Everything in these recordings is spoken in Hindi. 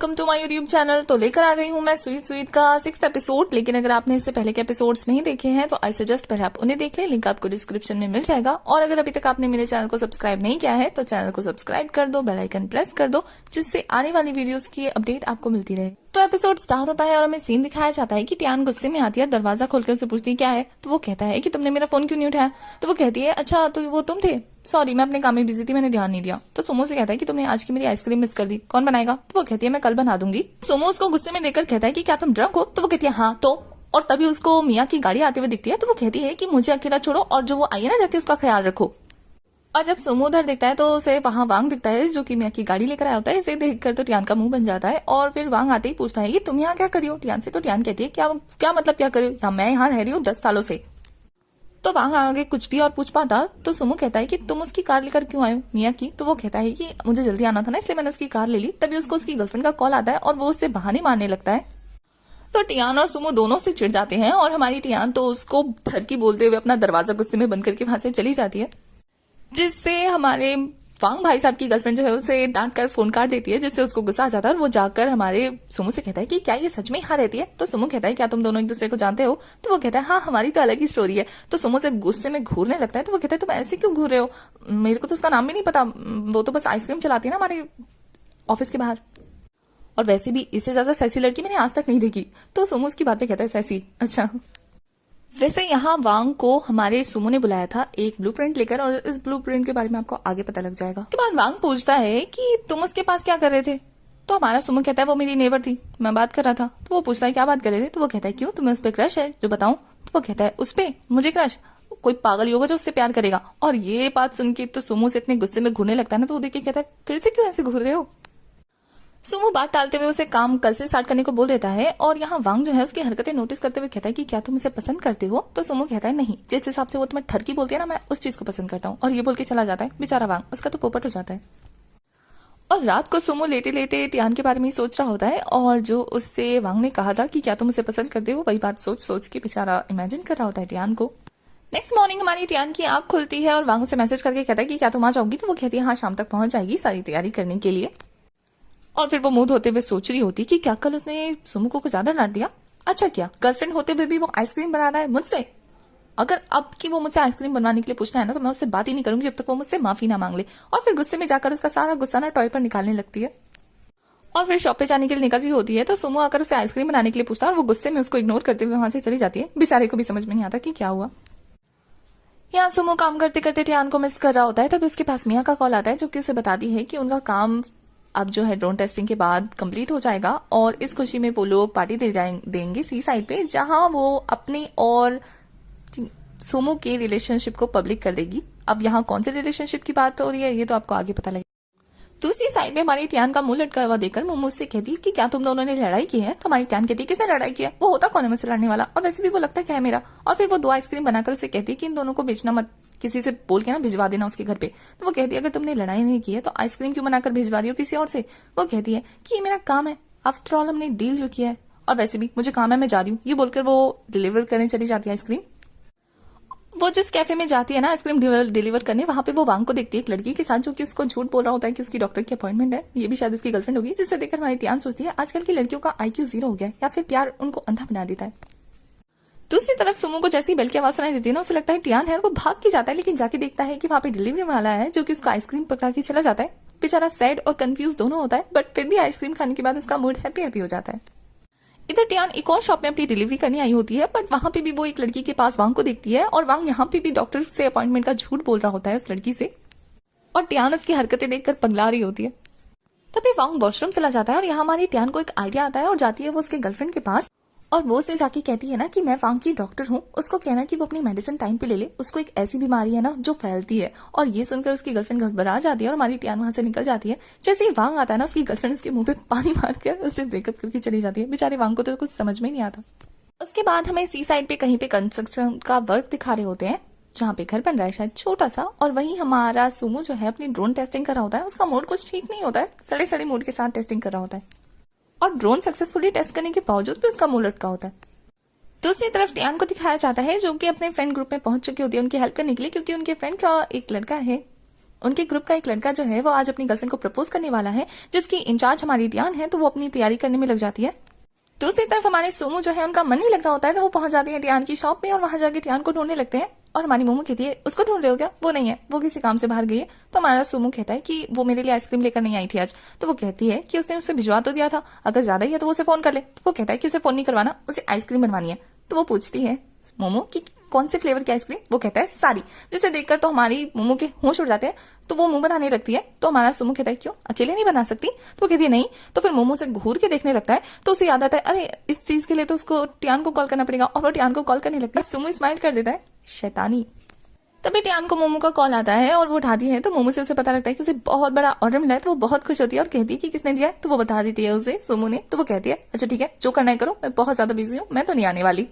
Welcome to my YouTube channel. तो लेकर आ गई हूँ मैं स्वीट स्वीट का 6th एपिसोड। लेकिन अगर आपने इससे पहले के एपिसोड्स नहीं देखे हैं तो आई सजेस्ट पहले आप उन्हें देख लें, लिंक आपको डिस्क्रिप्शन में मिल जाएगा। और अगर अभी तक आपने मेरे चैनल को सब्सक्राइब नहीं किया है तो चैनल को सब्सक्राइब कर दो, बेल आइकन प्रेस कर दो, जिससे आने वाली वीडियोस की अपडेट आपको मिलती रहे। तो एपिसोड स्टार्ट होता है और हमें सीन दिखाया जाता है कि टियान गुस्से में आती है, दरवाजा खोलकर उसे पूछती है क्या है। तो वो कहता है कि तुमने मेरा फोन क्यों नहीं उठाया। तो वो कहती है अच्छा तो वो तुम थे, सॉरी मैं अपने काम में बिजी थी, मैंने ध्यान नहीं दिया। तो सोमो से कहता है कि तुमने आज की मेरी आइसक्रीम मिस कर दी, कौन बनाएगा। तो वो कहती है मैं कल बना दूंगी। सोमो उसको गुस्से में देखकर कहता है कि क्या तुम ड्रंक हो। तो वो कहती है हाँ तो। और तभी उसको मिया की गाड़ी आते हुए दिखती है। तो वो कहती है कि मुझे अकेला छोड़ो और जो वो आई है ना जाके उसका ख्याल रखो। और जब सोमो उधर दिखता है तो उसे वहां वांग दिखता है जो कि मिया की गाड़ी लेकर आया होता है। इसे देखकर तो टियान का मुंह बन जाता है और फिर वांग आते ही पूछता है कि तुम यहाँ क्या कर रही हो टियान से। तो टियान कहती है क्या क्या मतलब क्या कर रही हो, मैं यहाँ रह रही हूँ 10 सालों से। तो वांग आगे कुछ भी और पूछ पाता तो सोमो कहता है कि तुम उसकी कार लेकर क्यों आए हो मिया की। तो वो कहता है कि मुझे जल्दी आना था ना इसलिए मैंने उसकी कार ले ली। तभी उसको उसकी गर्लफ्रेंड का कॉल आता है और वो उससे बहाने मारने लगता है। तो टियान और सुमो दोनों से चिढ़ जाते हैं और हमारी टियान तो उसको ठरकी बोलते हुए अपना दरवाजा गुस्से में बंद करके वहां से चली जाती है, जिससे हमारे वांग भाई साहब की गर्लफ्रेंड जो है उसे डांट कर फोन काट देती है, जिससे उसको गुस्सा आ जाता है और वो जाकर हमारे सुमो से कहता है कि क्या ये सच में यहाँ रहती है। तो सुमो कहता है क्या तुम दोनों एक दूसरे को जानते हो। तो वो कहता है हाँ हमारी तो अलग ही स्टोरी है। तो सुमो से गुस्से में घूरने लगता है। तो वो कहता है तुम ऐसे क्यों घूर रहे हो, मेरे को तो उसका नाम भी नहीं पता, वो तो बस आइसक्रीम चलाती है ना हमारे ऑफिस के बाहर, और वैसे भी इससे ज्यादा सैसी लड़की मैंने आज तक नहीं देखी। तो सुमो उसकी बात पे कहता है सैसी, अच्छा। वैसे यहाँ वांग को हमारे सुमो ने बुलाया था एक ब्लूप्रिंट लेकर, और इस ब्लूप्रिंट के बारे में आपको आगे पता लग जाएगा। उसके बाद वांग पूछता है कि तुम उसके पास क्या कर रहे थे। तो हमारा सुमो कहता है वो मेरी नेबर थी, मैं बात कर रहा था। तो वो पूछता है क्या बात कर रहे थे। तो वो कहता है क्यों तुम्हें उस पर क्रश है जो बताऊं। तो वो कहता है उस पे मुझे क्रश, कोई पागल ही होगा जो उससे प्यार करेगा। और ये बात सुन के तो सुमो से इतने गुस्से में घूरने लगता है ना। तो वो देख के कहता है फिर से क्यों ऐसे घूर रहे हो। सुमो बात टालते हुए उसे काम कल से स्टार्ट करने को बोल देता है। और यहाँ वांग जो है उसकी हरकतें नोटिस करते हुए कहता है कि क्या तुम इसे पसंद करते हो। तो सुमो कहता है नहीं, जिस हिसाब से वो तुम्हें ठरकी बोलती है ना मैं उस चीज को पसंद करता हूँ। और ये बोल के चला जाता है। बेचारा वांग, उसका तो पोपट हो जाता है। और रात को सुमो लेटे लेटे टियान के बारे में सोच रहा होता है, और जो उससे वांग ने कहा था कि क्या तुम उसे पसंद करते हो वही बात सोच सोच के बेचारा इमेजिन कर रहा होता है टियान को। नेक्स्ट मॉर्निंग हमारी टियान की आंख खुलती है और वांग उसे मैसेज करके कहता है कि क्या तुम आ जाओगी। तो वो कहती है हाँ शाम तक पहुंच जाएगी सारी तैयारी करने के लिए। और फिर वो मुंह धोते हुए सोच रही होती कि क्या कल उसने सुमो को ज्यादा डांट दिया। अच्छा किया, गर्लफ्रेंड होते हुए भी वो आइसक्रीम बना रहा है मुझसे। अगर अब की वो मुझसे आइसक्रीम बनवाने के लिए पूछना है ना तो मैं उससे बात ही नहीं करूंगी जब तक वो मुझसे माफी ना मांग ले। और फिर गुस्से में जाकर उसका सारा गुस्सा ना टॉय पर निकालने लगती है। और फिर शॉप पे जाने के लिए निकल रही होती है तो सुमो आकर उसे आइसक्रीम बनाने के लिए पूछता है और वो गुस्से में उसको इग्नोर करते हुए वहां से चली जाती है। बेचारे को भी समझ में नहीं आता कि क्या हुआ। यहाँ सुमो काम करते करते टियान को मिस कर रहा होता है। तभी उसके पास मिया का कॉल आता है जो कि उसे बताती है कि उनका काम अब जो है ड्रोन टेस्टिंग के बाद कंप्लीट हो जाएगा और इस खुशी में वो लोग पार्टी देंगे सी साइड पे, जहां वो अपनी और सुमो के रिलेशनशिप को पब्लिक कर देगी। अब यहाँ कौन से रिलेशनशिप की बात हो रही है ये तो आपको आगे पता लगेगा। दूसरी साइड में हमारी टियान का मुंह लटका हुआ देखकर मोमो से कहती है कि क्या तुम दोनों ने लड़ाई की है। तो हमारी टियान कहती है किसने लड़ाई की है, वो होता कौन है मुझसे लड़ने वाला, और वैसे भी वो लगता क्या है मेरा। और फिर वो 2 आइसक्रीम बनाकर उसे कहती है कि इन दोनों को बेचना मत, किसी से बोल के ना भिजवा देना उसके घर पे। तो वो कहती है अगर तुमने लड़ाई नहीं की है तो आइसक्रीम क्यों बनाकर भिजवा रही हो किसी और से। वो कहती है कि ये मेरा काम है, आफ्टर ऑल हमने डील जो किया है, और वैसे भी मुझे काम है मैं जा रही हूँ। ये बोलकर वो डिलीवर करने चली जाती है आइसक्रीम। वो जिस कैफे में जाती है ना आइसक्रीम डिलीवर करने, वहां पे वो वांग को देखती है एक लड़की के साथ जो कि उसको झूठ बोल रहा होता है कि उसकी डॉक्टर की अपॉइंटमेंट है। ये भी शायद उसकी गर्लफ्रेंड होगी, जिससे देखकर हमारी टियान सोचती है आजकल की लड़कियों का IQ 0 हो गया है या फिर प्यार उनको अंधा बना देता है। दूसरी तरफ सुमो को जैसी बेल की आवाज सुनाई देती है ना उसे लगता है टियान है और वो भाग के जाता है, लेकिन जाके देखता है कि वहां पे डिलीवरी वाला है जो कि उसको आइसक्रीम पकड़ा के चला जाता है। बेचारा सैड और कंफ्यूज दोनों होता है, बट फिर भी आइसक्रीम खाने के बाद उसका मूड हैप्पी हैप्पी हो जाता है। इधर टियान एक और शॉप में अपनी डिलीवरी करने आई होती है, बट वहां पे भी वो एक लड़की के पास वांग को देखती है और वांग यहाँ पे भी डॉक्टर से अपॉइंटमेंट का झूठ बोल रहा होता है उस लड़की से, और टियान उसकी हरकतें देखकर पगला रही होती है। तभी वांग वॉशरूम चला जाता है और यहाँ हमारी टियान को एक आइडिया आता है और जाती है वो उसके गर्लफ्रेंड के पास, और वो उसे जाके कहती है ना कि मैं वांग की डॉक्टर हूँ, उसको कहना कि वो अपनी मेडिसिन टाइम पे ले ले, उसको एक ऐसी बीमारी है ना जो फैलती है। और ये सुनकर उसकी गर्लफ्रेंड घबरा जाती है और हमारी टियान वहां से निकल जाती है। जैसे ही वांग आता है ना उसकी गर्लफ्रेंड उसके मुंह पे पानी मारकर उससे ब्रेकअप करके चली जाती है। बेचारे वांग को तो कुछ समझ में नहीं आता। उसके बाद हमें सी साइड पे कहीं पे कंस्ट्रक्शन का वर्क दिखा रहे होते हैं जहाँ पे घर बन रहा है शायद छोटा सा, और वहीं हमारा सुमो जो है अपनी ड्रोन टेस्टिंग कर रहा होता है। उसका मूड कुछ ठीक नहीं होता है, सड़े सड़े मूड के साथ टेस्टिंग कर रहा होता है, और ड्रोन सक्सेसफुली टेस्ट करने के बावजूद भी उसका मुंह लटका होता है। दूसरी तरफ टियान को दिखाया जाता है जो कि अपने फ्रेंड ग्रुप में पहुंच चुकी होती है उनकी हेल्प करने के लिए, क्योंकि उनके फ्रेंड का एक लड़का है उनके ग्रुप का एक लड़का जो है वो आज अपनी गर्लफ्रेंड को प्रपोज करने वाला है, जिसकी इंचार्ज हमारी टियान है, तो वो अपनी तैयारी करने में लग जाती है। दूसरी तरफ हमारे सोमू जो है उनका मन नहीं लग रहा होता है, तो वो पहुंच जाती है टियान की शॉप में और वहां जाके टियान को ढूंढने लगते हैं। और हमारी मोमू कहती है उसको ढूंढ रहे हो क्या? वो नहीं है, वो किसी काम से बाहर गई है। तो हमारा सोमू कहता है कि वो मेरे लिए आइसक्रीम लेकर नहीं आई थी आज। तो वो कहती है कि उसने उसे भिजवा तो दिया था, अगर ज्यादा ही है तो वो उसे फोन कर ले। तो वो कहता है कि उसे फोन नहीं करवाना, उसे आइसक्रीम बनवानी है। तो वो पूछती है मोमो कि कौन से फ्लेवर की आइसक्रीम? वो कहता है सारी, जिसे देखकर तो हमारी मोमो के होश उड़ जाते हैं। तो वो मुंह बनाने लगती है। तो हमारा सोमू कहता है क्यों, अकेले नहीं बना सकती? तो वो कहती है नहीं। तो फिर मोमो से घूर के देखने लगता है, तो उसे याद आता है अरे इस चीज के लिए तो उसको टियान को कॉल करना पड़ेगा, और वो टियान को कॉल करने लगता है। सोमू स्माइल कर देता है, शैतानी। तभी टियान को मोमो का कॉल आता है और वो उठाती है। तो मोमो से उसे पता लगता है कि उसे बहुत बड़ा ऑर्डर मिला है। तो वो बहुत खुश होती है और कहती है कि किसने दिया है? तो वो बता देती है उसे सोमू ने। तो वो कहती है अच्छा ठीक है, जो करना है करो, मैं बहुत ज्यादा बिजी हूँ, मैं तो नहीं आने वाली।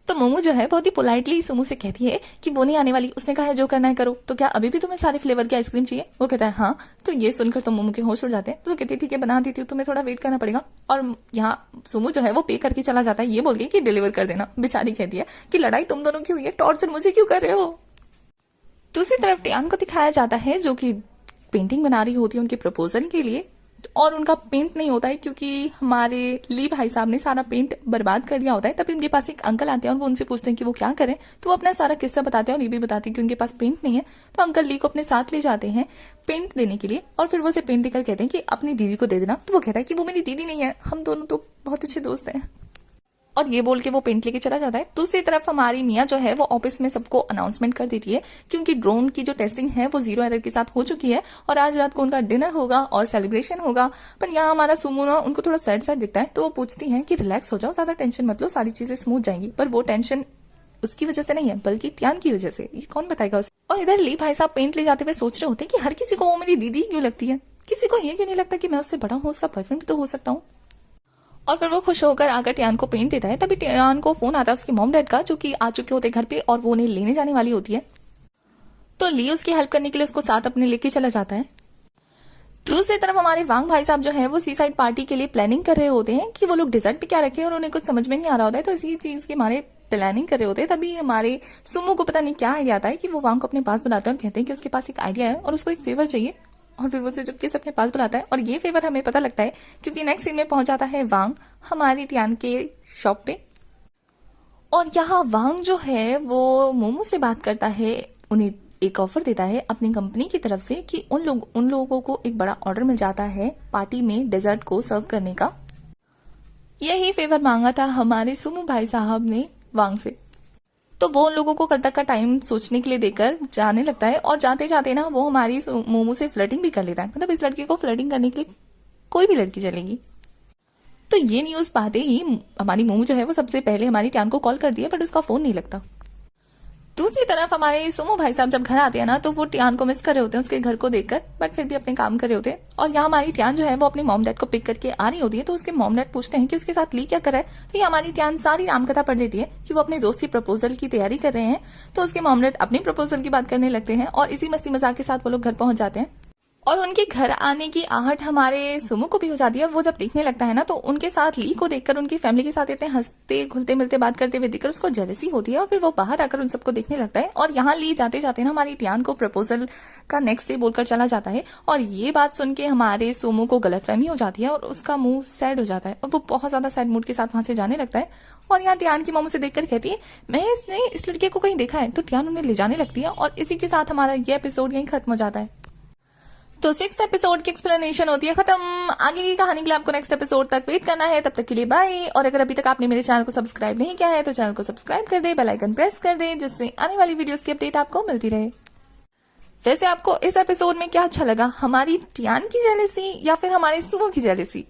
तो मोमो जो है बहुत ही पोलाइटली सोमू से कहती है कि वो नहीं आने वाली, उसने कहा है जो करना है करो। तो क्या अभी भी तुम्हें सारे फ्लेवर की आइसक्रीम चाहिए? वो कहता है हाँ। तो ये सुनकर तो मोमो के होश उड़ जाते हैं। तो वो कहती है ठीक है बना देती हूँ, तुम्हें थोड़ा वेट करना पड़ेगा। और यहाँ सोमू जो है वो पे करके चला जाता है, ये बोल के कि डिलीवर कर देना। बेचारी कहती है कि लड़ाई तुम दोनों की हुई है, टॉर्चर मुझे क्यों कर रहे हो? दूसरी तरफ टियान को दिखाया जाता है जो कि पेंटिंग बना रही होती है उनके प्रपोजल के लिए, और उनका पेंट नहीं होता है क्योंकि हमारे ली भाई साहब ने सारा पेंट बर्बाद कर दिया होता है। तभी उनके पास एक अंकल आते हैं और वो उनसे पूछते हैं कि वो क्या करें। तो वो अपना सारा किस्सा बताते हैं और ये भी बताते हैं कि उनके पास पेंट नहीं है। तो अंकल ली को अपने साथ ले जाते हैं पेंट देने के लिए, और फिर वो उसे पेंट देकर कहते हैं कि अपनी दीदी को दे देना। तो वो कहता है कि वो मेरी दीदी नहीं है, हम दोनों तो बहुत अच्छे दोस्त हैं, और ये बोल के वो पेंट लेके चला जाता है। दूसरी तरफ हमारी मियाँ जो है वो ऑफिस में सबको अनाउंसमेंट कर देती है कि उनकी ड्रोन की जो टेस्टिंग है वो 0 एरर के साथ हो चुकी है, और आज रात को उनका डिनर होगा और सेलिब्रेशन होगा। पर यहाँ हमारा सुमो ना उनको थोड़ा सैड सैड दिखता है। तो वो पूछती है कि रिलैक्स हो जाओ, ज्यादा टेंशन मत लो, सारी चीजें स्मूथ जाएंगी। पर वो टेंशन उसकी वजह से नहीं है बल्कि टियान की वजह से, ये कौन बताएगा उसे। और इधर ली भाई साहब पेंट ले जाते हुए सोच रहे होते हैं कि हर किसी को वो मेरी दीदी क्यों लगती है, किसी को ये क्यों नहीं लगता कि मैं उससे बड़ा हूँ, उसका बॉयफ्रेंड भी तो हो सकता हूँ। और फिर वो खुश होकर आकर टियान को पेंट देता है। तभी टियान को फोन आता है उसके मॉम डैड का, जो कि आ चुके होते घर पे और वो उन्हें लेने जाने वाली होती है। तो ली उसकी हेल्प करने के लिए उसको साथ अपने लेके चला जाता है। दूसरी तरफ हमारे वांग भाई साहब जो है वो सी साइड पार्टी के लिए प्लानिंग कर रहे होते हैं कि वो लोग डिजर्ट पे क्या रखे, और उन्हें कुछ समझ में नहीं आ रहा होता है। तो इसी चीज के हमारे प्लानिंग कर रहे होते हैं। तभी हमारे सुमो को पता नहीं क्या आइडिया आता है कि वो वांग को अपने पास बुलाते हैं और कहते हैं कि उसके पास एक आइडिया है और उसको एक फेवर चाहिए। और फिर वो उसे चुपके से अपने पास बुलाता है, और ये फेवर हमें पता लगता है क्योंकि नेक्स्ट सीन में पहुंच जाता है वांग हमारी टियान के शॉप पे। और यहाँ वांग जो है वो मोमो से बात करता है, उन्हें एक ऑफर देता है अपनी कंपनी की तरफ से कि उन लोगों को एक बड़ा ऑर्डर मिल जाता है पार्टी में डेजर्ट को सर्व करने का। यही फेवर मांगा था हमारे सुमो भाई साहब ने वांग से। तो वो उन लोगों को कल तक का टाइम सोचने के लिए देकर जाने लगता है, और जाते जाते ना वो हमारी मोमो से फ्लर्टिंग भी कर लेता है। मतलब इस लड़के को फ्लर्टिंग करने के लिए कोई भी लड़की चलेगी। तो ये न्यूज पाते ही हमारी मोमो जो है वो सबसे पहले हमारी टियान को कॉल कर दिया, बट उसका फोन नहीं लगता। दूसरी तरफ हमारे सोमो भाई साहब जब घर आते हैं ना तो वो टियान को मिस कर रहे होते हैं उसके घर को देखकर, बट फिर भी अपने काम कर रहे होते हैं। और यहाँ हमारी टियान जो है वो अपने मॉम डैड को पिक करके आ रही होती है। तो उसके मॉम डैड पूछते हैं कि उसके साथ ली क्या कर रहा है। तो ये हमारी टियान सारी रामकथा पढ़ लेती है कि वो अपने दोस्त की प्रपोजल की तैयारी कर रहे हैं। तो उसके मॉम डैड अपनी प्रपोजल की बात करने लगते हैं, और इसी मस्ती मजाक के साथ वो लोग घर पहुंच जाते हैं। और उनके घर आने की आहट हमारे सुमो को भी हो जाती है, और वो जब देखने लगता है ना तो उनके साथ ली को देखकर उनकी फैमिली के साथ इतने हंसते घुलते मिलते बात करते हुए देखकर उसको जेलसी होती है, और फिर वो बाहर आकर उन सबको देखने लगता है। और यहाँ ली जाते जाते ना हमारी टियान को प्रपोजल का नेक्स्ट डे बोलकर चला जाता है, और ये बात सुन के हमारे सोमो को गलतफहमी हो जाती है और उसका मुंह सैड हो जाता है, और वो बहुत ज्यादा सैड मूड के साथ वहां से जाने लगता है। और यहाँ टियान की मम्मी से देखकर कहती है मैं इस लड़के को कहीं देखा है। तो टियान उन्हें ले जाने लगती है, और इसी के साथ हमारा ये एपिसोड यहीं खत्म हो जाता है। तो 6th एपिसोड की एक्सप्लेनेशन होती है खत्म। आगे की कहानी के लिए आपको नेक्स्ट एपिसोड तक वेट करना है। तब तक के लिए बाय। और अगर अभी तक आपने मेरे चैनल को सब्सक्राइब नहीं किया है तो चैनल को सब्सक्राइब कर दे, बेल आइकन प्रेस कर दे, जिससे आने वाली वीडियोस की अपडेट आपको मिलती रहे। वैसे आपको इस एपिसोड में क्या अच्छा लगा, हमारी टियान की जेलेसी या फिर हमारे सुमो की जेलेसी?